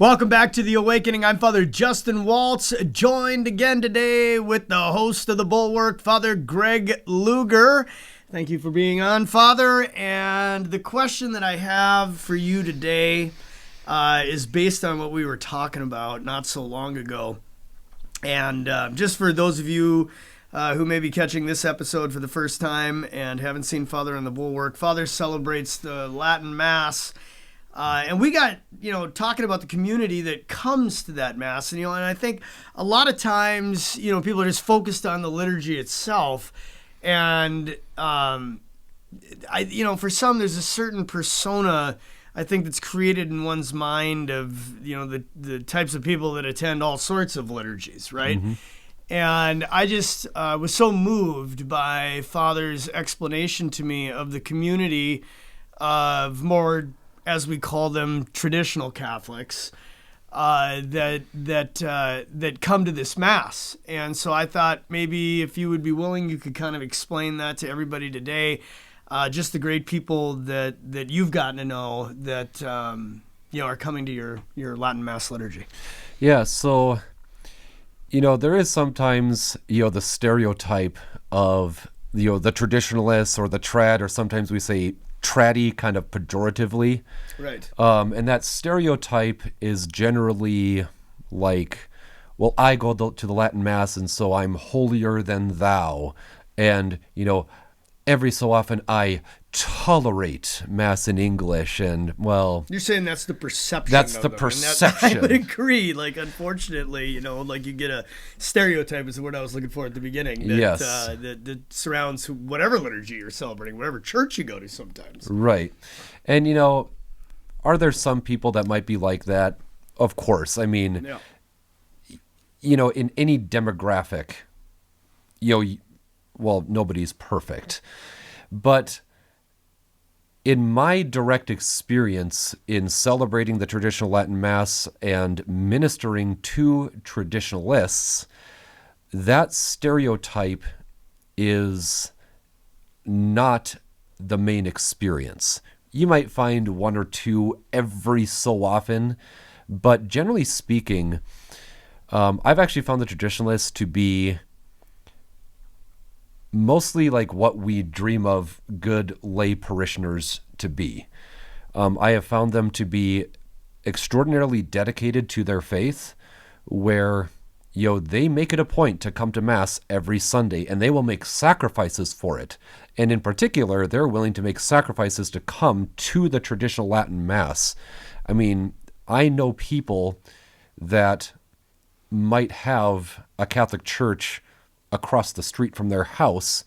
Welcome back to The Awakening. I'm Father Justin Waltz, joined again today with the host of the Bulwark, Father Greg Luger. Thank you for being on, Father. And the question that I have for you today is based on what we were talking about not so long ago. And just for those of you who may be catching this episode for the first time and haven't seen Father on the Bulwark, Father celebrates the Latin Mass. And we got, talking about the community that comes to that Mass. And I think a lot of times, people are just focused on the liturgy itself. And, for some, there's a certain persona, I think, that's created in one's mind of, the types of people that attend all sorts of liturgies, right? Mm-hmm. And I just was so moved by Father's explanation to me of the community of more, as we call them, traditional Catholics that come to this Mass. And so I thought maybe if you would be willing, you could kind of explain that to everybody today. Just the great people that you've gotten to know that are coming to your Latin Mass liturgy. Yeah, so there is sometimes the stereotype of the traditionalists or the trad, or sometimes we say traddy kind of pejoratively. Right. And that stereotype is generally like, well, I go to the Latin Mass and so I'm holier than thou. And, every so often I tolerate Mass in English, and, well... You're saying that's the perception. That's the perception. I would agree. Unfortunately, you get a stereotype is the word I was looking for at the beginning. That, yes. That surrounds whatever liturgy you're celebrating, whatever church you go to sometimes. Right. And, are there some people that might be like that? Of course. I mean, in any demographic, well, nobody's perfect. But in my direct experience in celebrating the traditional Latin Mass and ministering to traditionalists, that stereotype is not the main experience. You might find one or two every so often, but generally speaking, I've actually found the traditionalists to be mostly like what we dream of good lay parishioners to be. I have found them to be extraordinarily dedicated to their faith, where they make it a point to come to Mass every Sunday, and they will make sacrifices for it. And in particular, they're willing to make sacrifices to come to the traditional Latin Mass. I mean, I know people that might have a Catholic church across the street from their house,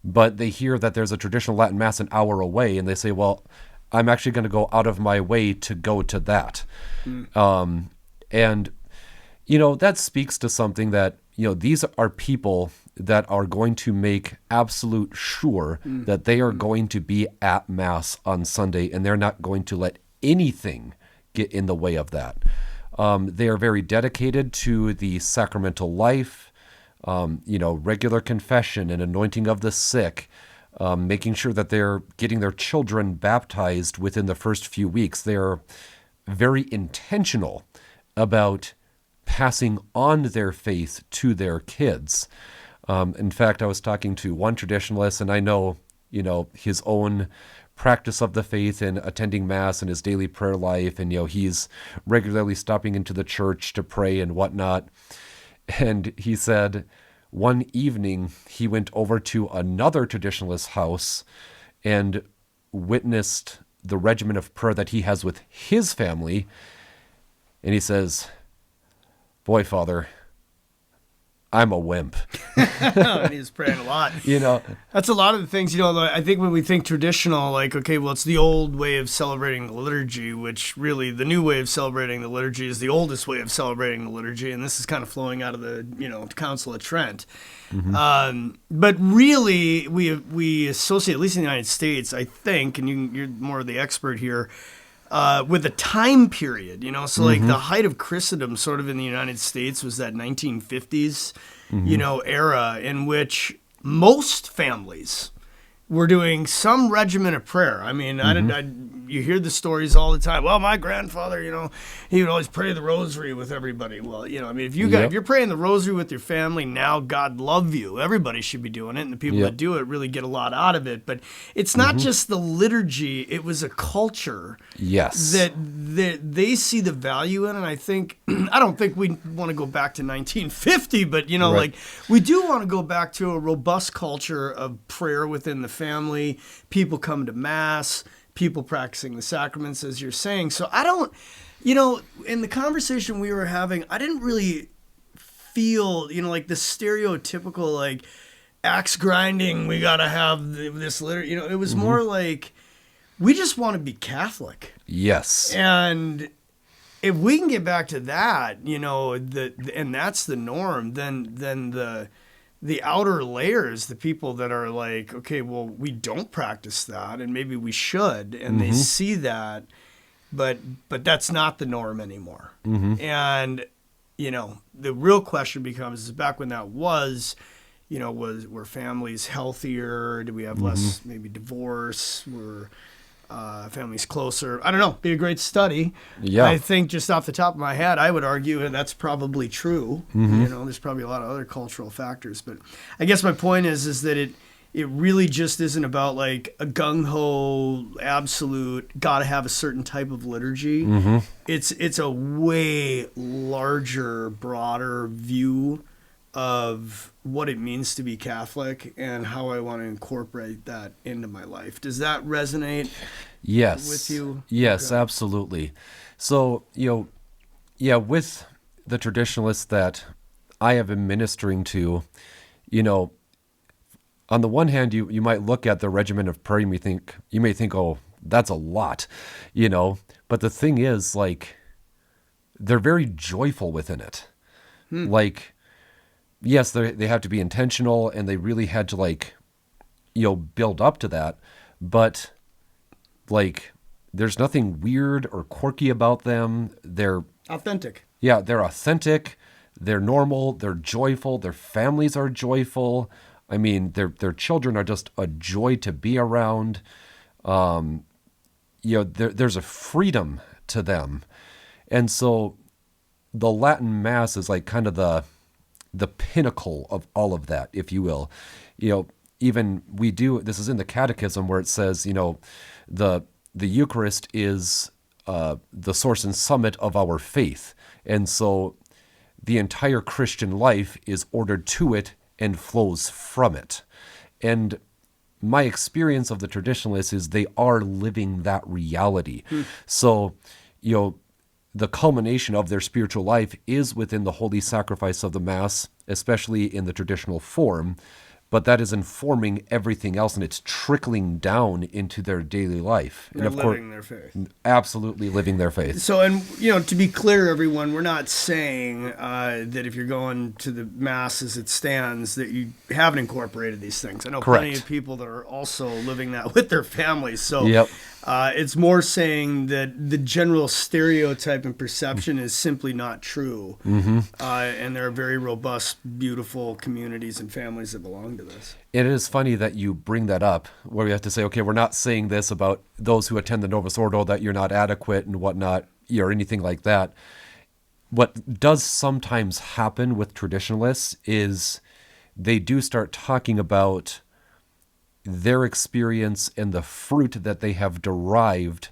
but they hear that there's a traditional Latin Mass an hour away, and they say, well, I'm actually going to go out of my way to go to that. And, that speaks to something that, these are people that are going to make absolute sure that they are going to be at Mass on Sunday, and they're not going to let anything get in the way of that. They are very dedicated to the sacramental life, regular confession and anointing of the sick, making sure that they're getting their children baptized within the first few weeks. They're very intentional about passing on their faith to their kids. In fact, I was talking to one traditionalist, and I know, his own practice of the faith and attending Mass and his daily prayer life, and, he's regularly stopping into the church to pray and whatnot. And he said one evening he went over to another traditionalist's house and witnessed the regimen of prayer that he has with his family. And he says, boy, Father, I'm a wimp. And he's praying a lot. That's a lot of the things, I think when we think traditional, okay, well, it's the old way of celebrating the liturgy, which really the new way of celebrating the liturgy is the oldest way of celebrating the liturgy. And this is kind of flowing out of the, Council of Trent. Mm-hmm. But really, we associate, at least in the United States, I think, and you're more of the expert here, with a time period, so like the height of Christendom sort of in the United States was that 1950s, era in which most families were doing some regimen of prayer. I mean, you hear the stories all the time. Well, my grandfather, he would always pray the rosary with everybody. Well, I mean, if you're praying the rosary with your family now, God love you. Everybody should be doing it, and the people that do it really get a lot out of it. But it's not just the liturgy; it was a culture. Yes, that they see the value in, and I don't think we want to go back to 1950, but like we do want to go back to a robust culture of prayer within the family, people come to mass, people practicing the sacraments, as you're saying. So I don't, in the conversation we were having, I didn't really feel, like the stereotypical, like, axe grinding, we got to have this liturgy. It was more like, we just want to be Catholic. Yes. And if we can get back to that, and that's the norm, then the outer layers, the people that are like, okay, well, we don't practice that, and maybe we should, and they see that, but that's not the norm anymore. And, the real question becomes, is back when that was, were families healthier? Did we have less, maybe divorce? Were families closer? I don't know. Be a great study. Yeah. I think just off the top of my head, I would argue that's probably true. There's probably a lot of other cultural factors, but I guess my point is that it really just isn't about like a gung-ho, absolute, gotta have a certain type of liturgy. It's a way larger, broader view of what it means to be Catholic and how I want to incorporate that into my life. Does that resonate with you? Yes, okay. Absolutely. So, with the traditionalists that I have been ministering to, on the one hand, you might look at the regimen of prayer, you may think, oh, that's a lot, but the thing is, like, they're very joyful within it. Like, yes, they have to be intentional, and they really had to build up to that. But like, there's nothing weird or quirky about them. They're authentic. Yeah, they're authentic. They're normal. They're joyful. Their families are joyful. I mean, their children are just a joy to be around. There's a freedom to them, and so the Latin Mass is like kind of the pinnacle of all of that, if you will. Even this is in the Catechism where it says, the Eucharist is the source and summit of our faith. And so the entire Christian life is ordered to it and flows from it. And my experience of the traditionalists is they are living that reality. So, the culmination of their spiritual life is within the holy sacrifice of the Mass, especially in the traditional form, but that is informing everything else, and it's trickling down into their daily life. They're living their faith. Absolutely living their faith. So, and to be clear, everyone, we're not saying that if you're going to the Mass as it stands, that you haven't incorporated these things. I know plenty of people that are also living that with their families. So, it's more saying that the general stereotype and perception is simply not true. And there are very robust, beautiful communities and families that belong to this. It is funny that you bring that up, where we have to say, okay, we're not saying this about those who attend the Novus Ordo, that you're not adequate and whatnot, or anything like that. What does sometimes happen with traditionalists is they do start talking about their experience and the fruit that they have derived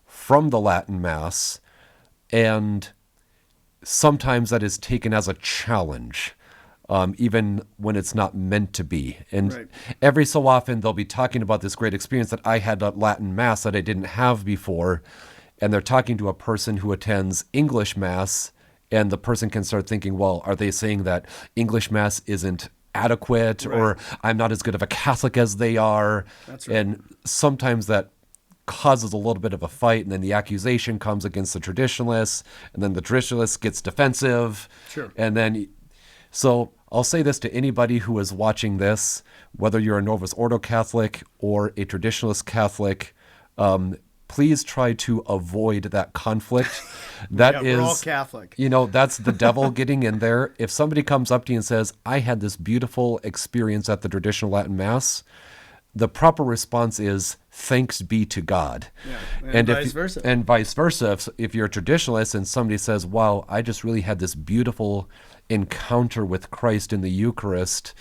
from the Latin Mass, and sometimes that is taken as a challenge, even when it's not meant to be. And every so often they'll be talking about this great experience that I had at Latin Mass that I didn't have before, and they're talking to a person who attends English Mass, and the person can start thinking, well, are they saying that English Mass isn't adequate, or I'm not as good of a Catholic as they are? That's right. And sometimes that causes a little bit of a fight, and then the accusation comes against the traditionalists, and then the traditionalist gets defensive. And then, so I'll say this to anybody who is watching this, whether you're a Novus Ordo Catholic or a traditionalist Catholic, please try to avoid that conflict. That is, we're all Catholic. That's the devil getting in there. If somebody comes up to you and says, I had this beautiful experience at the traditional Latin Mass, the proper response is thanks be to God. Yeah, and vice versa. And vice versa. If you're a traditionalist and somebody says, wow, I just really had this beautiful encounter with Christ in the Eucharist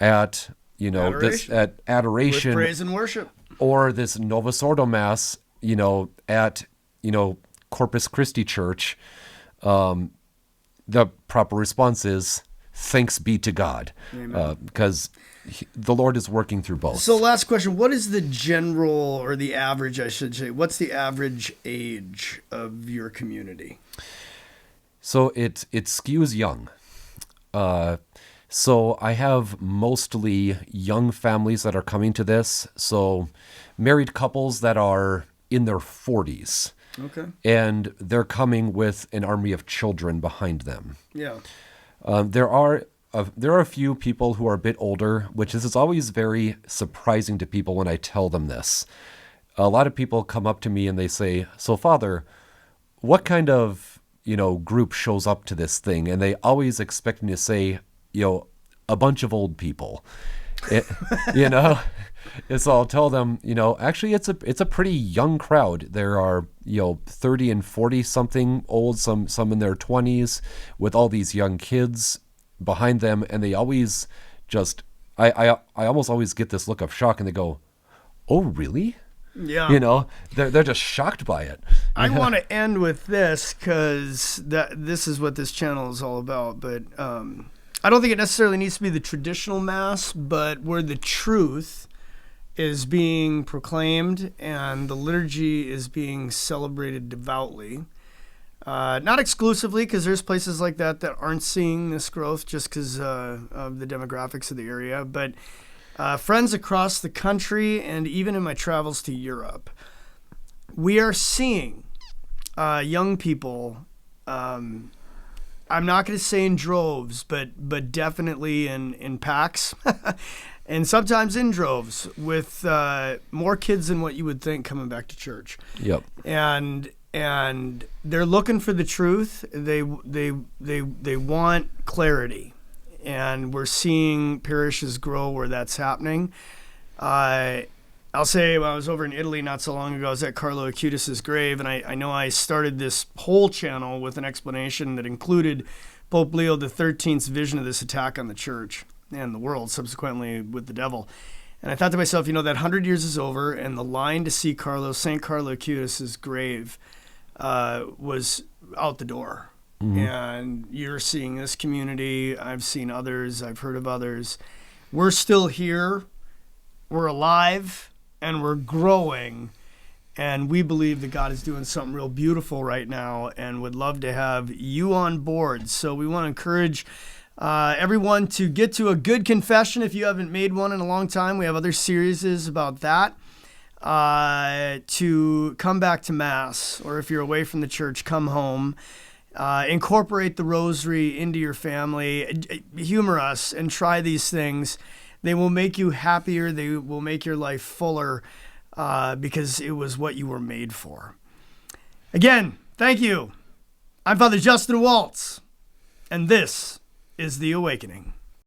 at, at adoration. With praise and worship. Or this Novus Ordo Mass, at, Corpus Christi Church, the proper response is thanks be to God. Because the Lord is working through both. So last question, what is the general, or the average, I should say, what's the average age of your community? So it skews young. So I have mostly young families that are coming to this. So married couples that are in their 40s. Okay. And they're coming with an army of children behind them. Yeah. There are a few people who are a bit older, which is always very surprising to people when I tell them this. A lot of people come up to me and they say, so Father, what kind of, group shows up to this thing? And they always expect me to say, a bunch of old people, And so I'll tell them, actually it's a pretty young crowd. There are, 30 and 40 something old, some in their 20s with all these young kids behind them. And they always just, I almost always get this look of shock and they go, oh, really? Yeah. They're just shocked by it. I want to end with this because this is what this channel is all about. But I don't think it necessarily needs to be the traditional Mass, but where the truth is being proclaimed and the liturgy is being celebrated devoutly. Not exclusively, because there's places like that aren't seeing this growth just because of the demographics of the area, but friends across the country and even in my travels to Europe, we are seeing young people, I'm not going to say in droves, but definitely in packs and sometimes in droves with more kids than what you would think coming back to church. Yep. And they're looking for the truth. They want clarity. And we're seeing parishes grow where that's happening. I'll say when I was over in Italy not so long ago, I was at Carlo Acutis' grave, and I know I started this whole channel with an explanation that included Pope Leo XIII's vision of this attack on the church and the world, subsequently with the devil. And I thought to myself, that 100 years is over, and the line to see St. Carlo Acutis' grave was out the door. Mm-hmm. And you're seeing this community. I've seen others. I've heard of others. We're still here. We're alive, and we're growing. And we believe that God is doing something real beautiful right now and would love to have you on board. So we want to encourage everyone to get to a good confession if you haven't made one in a long time. We have other series about that. To come back to Mass, or if you're away from the church, come home. Incorporate the rosary into your family. Humor us and try these things. They will make you happier. They will make your life fuller because it was what you were made for. Again, thank you. I'm Father Justin Waltz, and this is The Awakening.